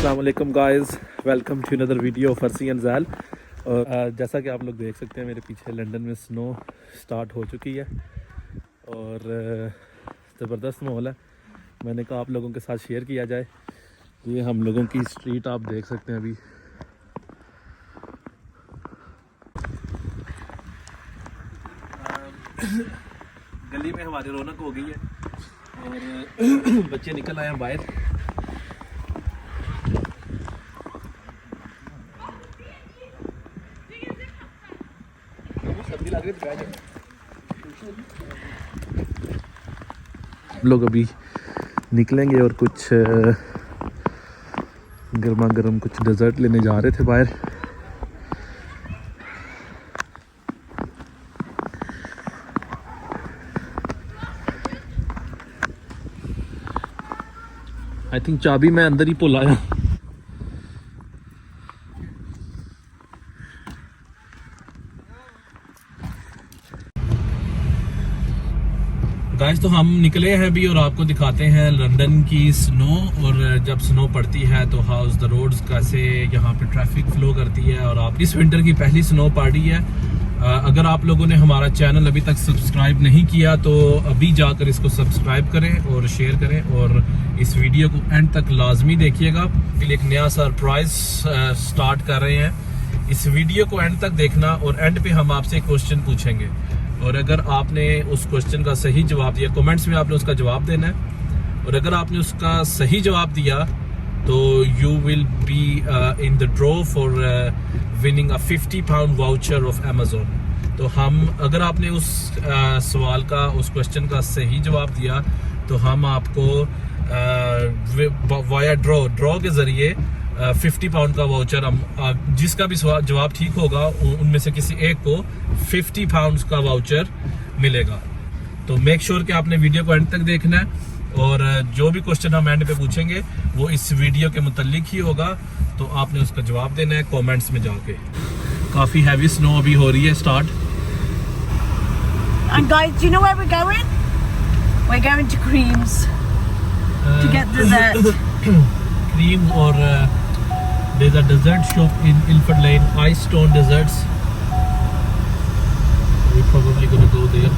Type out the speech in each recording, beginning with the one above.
अस्सलाम वालेकुम guys, welcome to another video of Arsi and Zaal. और जैसा कि आप लोग देख सकते हैं मेरे पीछे लंदन में स्नो स्टार्ट हो चुकी है और ज़बरदस्त माहौल है। मैंने कहा आप लोगों के साथ शेयर किया जाए। ये हम लोगों की स्ट्रीट आप देख सकते हैं अभी। गली में हमारी रौनक हो गई है और बच्चे निकल आए हैं बाहर। लोग अभी निकलेंगे और कुछ गर्मा गर्म कुछ डेजर्ट लेने जा रहे थे बाहर। आई थिंक चाबी मैं अंदर ही भूल आया। गाइस तो हम निकले हैं अभी और आपको दिखाते हैं लंदन की स्नो। और जब स्नो पड़ती है तो हाउस द रोड्स कैसे यहाँ पे ट्रैफिक फ्लो करती है। और आप इस विंटर की पहली स्नो पड़ी है। अगर आप लोगों ने हमारा चैनल अभी तक सब्सक्राइब नहीं किया तो अभी जाकर इसको सब्सक्राइब करें और शेयर करें और इस वीडियो को एंड तक लाजमी देखिएगा। एक नया सरप्राइज स्टार्ट कर रहे हैं। इस वीडियो को एंड तक देखना और एंड पे हम आपसे क्वेश्चन पूछेंगे और अगर आपने उस क्वेश्चन का सही जवाब दिया, कमेंट्स में आपने उसका जवाब देना है। और अगर आपने उसका सही जवाब दिया तो you will be in the draw for winning a 50 pound voucher of Amazon. तो हम अगर आपने उस सवाल का, उस क्वेश्चन का सही जवाब दिया तो हम आपको वाया ड्रॉ के ज़रिए 50 पाउंड का वाउचर, हम जिसका भी जवाब ठीक होगा उनमें से किसी एक को 50 पाउंड का वाउचर मिलेगा। तो मेक श्योर कि आपने वीडियो को एंड तक देखना है और जो भी क्वेश्चन हम एंड पे पूछेंगे वो इस वीडियो के मुतालिक ही होगा। तो आपने उसका जवाब देना है कमेंट्स में जाके। काफ़ी हैवी स्नो अभी हो रही है start. And guys, do you know where we're going? We're going to Creams to get dessert. Cream or there's a dessert shop in Ilford Lane, Ice Stone Desserts. We're probably gonna go there.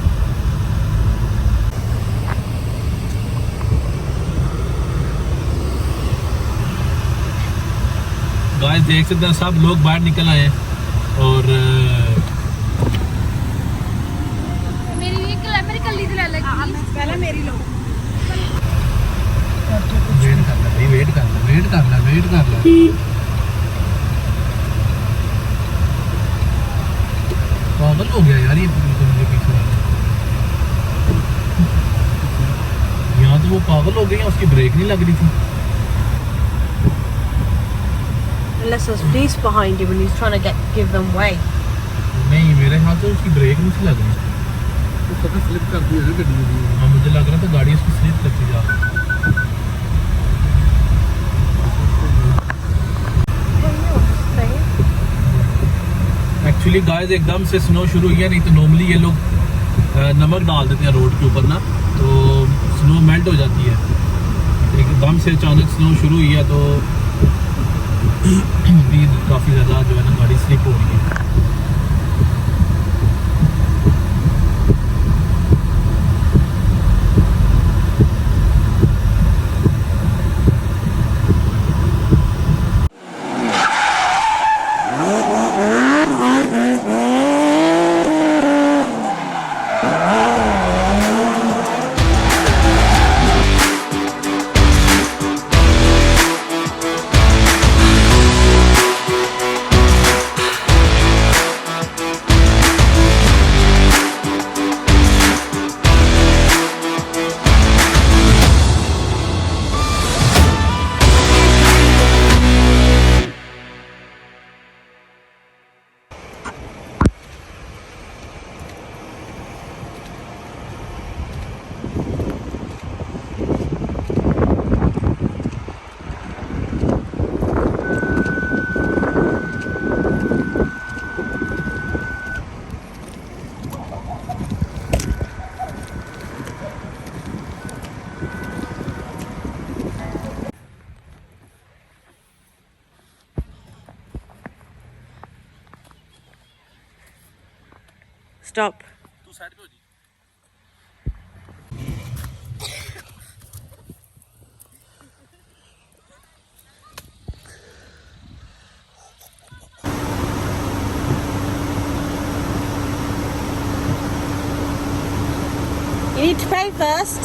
Guys देख सकते हैं सब लोग बाहर निकल आए हैं और मेरी कल्ली तो ले पहले मेरी लो। वेट कर ले भाई, वेट कर ले। पागल हो गया यार ये मेरे पीछे वाला। यहाँ तो वो पागल हो गई, उसकी ब्रेक नहीं लग रही थी। Unless there's police behind him and he's trying to give them way. नहीं, मेरे ख्याल से उसकी ब्रेक नहीं थी लग रही। उसका स्लिप कर दी है गाड़ी। हाँ मुझे लग रहा था गाड़ी उसकी स्लिप करती जा रही। एक्चुअली गाइस एकदम से स्नो शुरू हुई है, नहीं तो नॉर्मली ये लोग नमक डाल देते हैं रोड के ऊपर ना, तो स्नो मेल्ट हो जाती है। एकदम से अचानक स्नो शुरू हुई है तो काफ़ी ज़्यादा जो है ना गाड़ी स्लिप हो रही है। stop. तू साइड पे हो जी You need to pay first.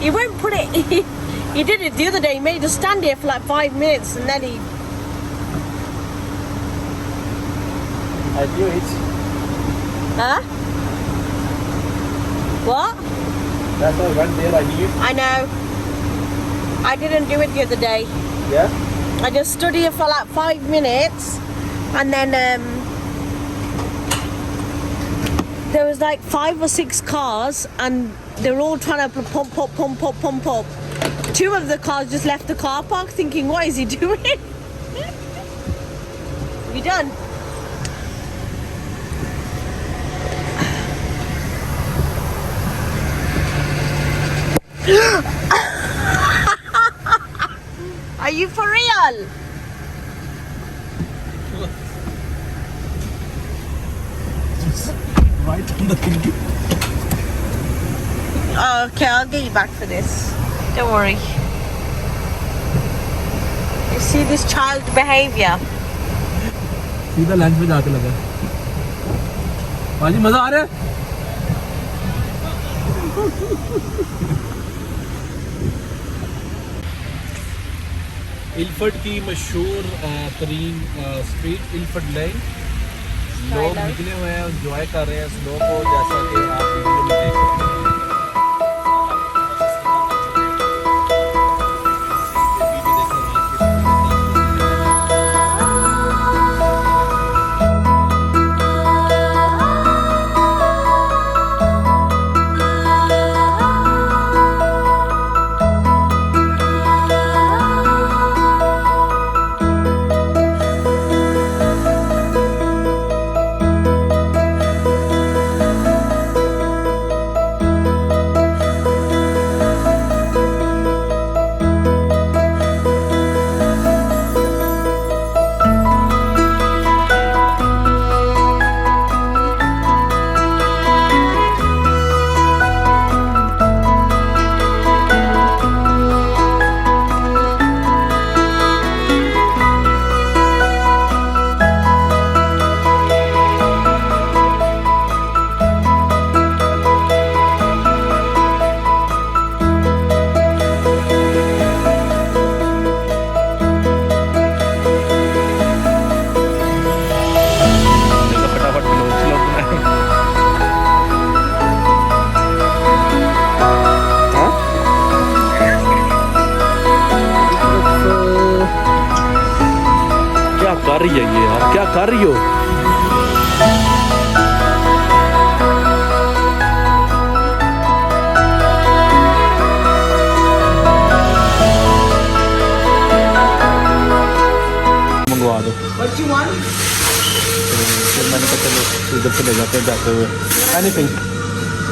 He won't put it. He did it the other day. He made us stand here for like 5 minutes and then he. I do it Huh? What? that's why I went there I knew I know. I didn't do it the other day. yeah I just stood here for like 5 minutes and then there was like 5 or 6 cars and they were all trying to pump up. 2 of the cars just left the car park thinking, what is he doing? You done? Are you for real? right on the thinking Oh, okay, I'll get you back for this. Don't worry. You see this child behavior? सीधा lunch पे जाके लगा पाजी मजा आ रहा है Ilford की मशहूर तरीन स्ट्रीट इल्फर्ड लेन लोग निकले हुए हैं एंजॉय कर रहे हैं स्नो को जैसा कि आप वीडियो में देख सकते हैं कर रही है ये यार क्या कर रही हो मंगवा दो What do you want? फिर मैंने कहा चलो इधर से ले जाते हैं जाते हुए anything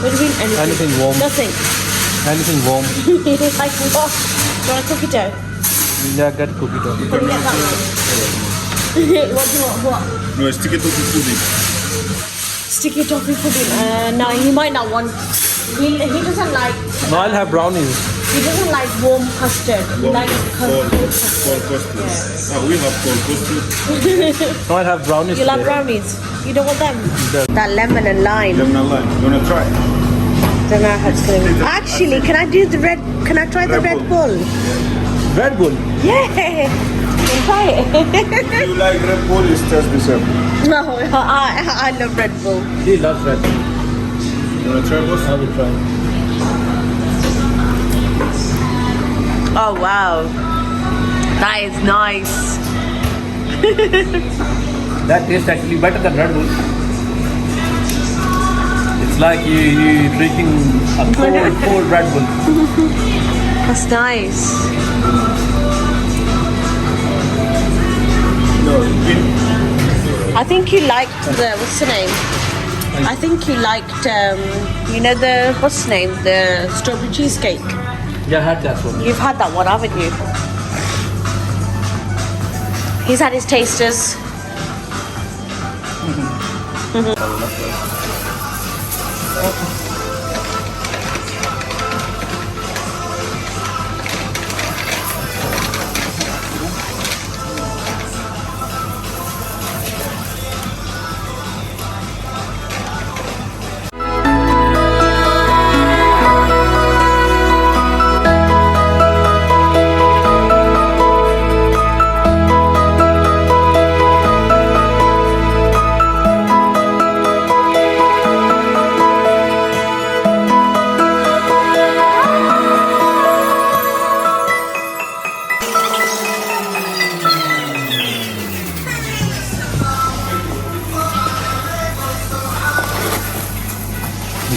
What do you mean anything? anything warm Nothing. anything warm Like what? Do you want a cookie dough? yeah get cookie dough Can we get that one? What do you want? What? No, sticky toffee pudding. Sticky toffee pudding? No, he might not want. He doesn't like. no I'll have brownies He doesn't like warm custard. He likes cold custard. Cold custard. Yeah. Ah, we have cold custard. no I'll have brownies You love today. brownies? You don't want them? No. That lemon and lime. Lemon and lime. You wanna try? Don't know how it's going. Actually, can I do the red? Can I try the Red Red Bull? Red Bull Yeah. Can try it. If you like Red Bull, it's just the same. No, I love Red Bull. he loves Red Bull You wanna try boss? I will try Oh wow, that is nice. that tastes actually better than Red Bull it's like you drinking a cold Red Bull That's nice. No, I think you liked the what's the name? I think you liked you know the what's the name? The strawberry cheesecake. yeah I had that one You've had that one, haven't you? He's had his tasters.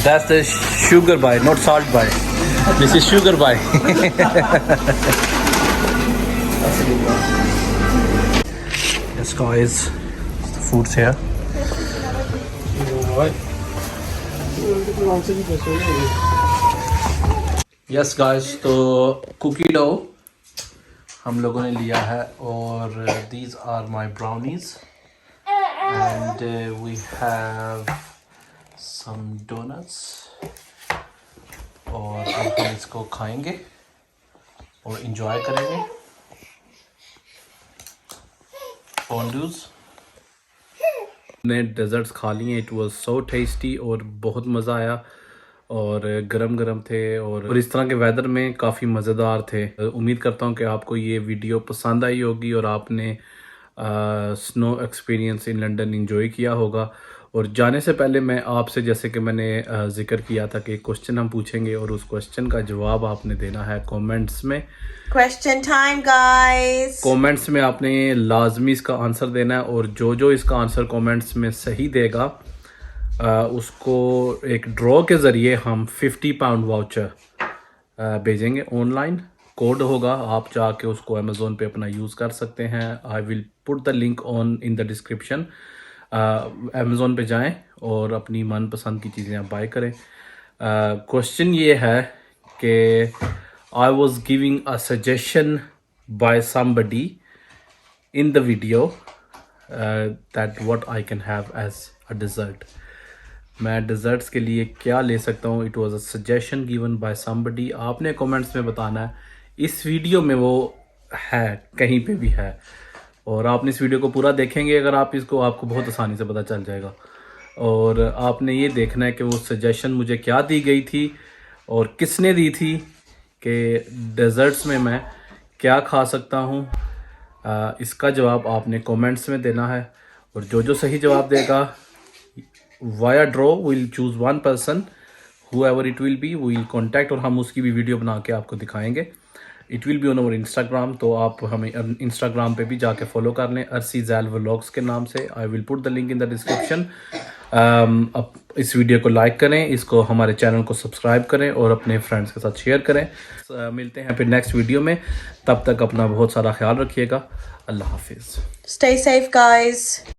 That's the sugar bite, not salt bite. This is sugar bite. Yes, guys, the food's here. Yes, guys, तो cookie dough हम लोगों ने लिया है और these are my brownies and we have some donuts और अब हम इसको खाएंगे और enjoy करेंगे fondues ने डेजर्ट्स खा लिए. इट वाज सो टेस्टी और बहुत मज़ा आया और गरम गरम थे और इस तरह के वेदर में काफ़ी मज़ेदार थे. उम्मीद करता हूँ कि आपको ये वीडियो पसंद आई होगी और आपने snow experience in London enjoy किया होगा. और जाने से पहले मैं आपसे, जैसे कि मैंने जिक्र किया था कि क्वेश्चन हम पूछेंगे और उस क्वेश्चन का जवाब आपने देना है कमेंट्स में. Question time, guys. कमेंट्स में आपने लाजमी इसका आंसर देना है और जो इसका आंसर कमेंट्स में सही देगा उसको एक ड्रॉ के ज़रिए हम £50 वाउचर भेजेंगे. ऑनलाइन कोड होगा, आप जाके उसको अमेज़ोन पे अपना यूज़ कर सकते हैं. I will put the link on in the description. Amazon पे जाएं और अपनी मनपसंद की चीज़ें आप बाय करें. क्वेश्चन ये है कि I was giving a suggestion by somebody in the video that what I can have as a dessert. मैं desserts के लिए क्या ले सकता हूँ. It was a suggestion given by somebody. आपने comments में बताना है. इस वीडियो में वो है, कहीं पे भी है और आपने इस वीडियो को पूरा देखेंगे अगर आप इसको, आपको बहुत आसानी से पता चल जाएगा. और आपने ये देखना है कि वो सजेशन मुझे क्या दी गई थी और किसने दी थी कि डेजर्ट्स में मैं क्या खा सकता हूँ. इसका जवाब आपने कमेंट्स में देना है और जो सही जवाब देगा via draw will choose one person, whoever it will be will contact और हम उसकी भी वीडियो बना के आपको दिखाएंगे. It will be on our Instagram, तो आप हमें इंस्टाग्राम पे भी जाके फॉलो कर लें अर्सी ज़ैल व्लॉग्स के नाम से. I will put the link in the description. अब इस वीडियो को लाइक करें, इसको हमारे चैनल को सब्सक्राइब करें और अपने फ्रेंड्स के साथ शेयर करें. मिलते हैं फिर नेक्स्ट वीडियो में. तब तक अपना बहुत सारा ख्याल रखिएगा. अल्लाह हाफिज़. Stay safe, guys.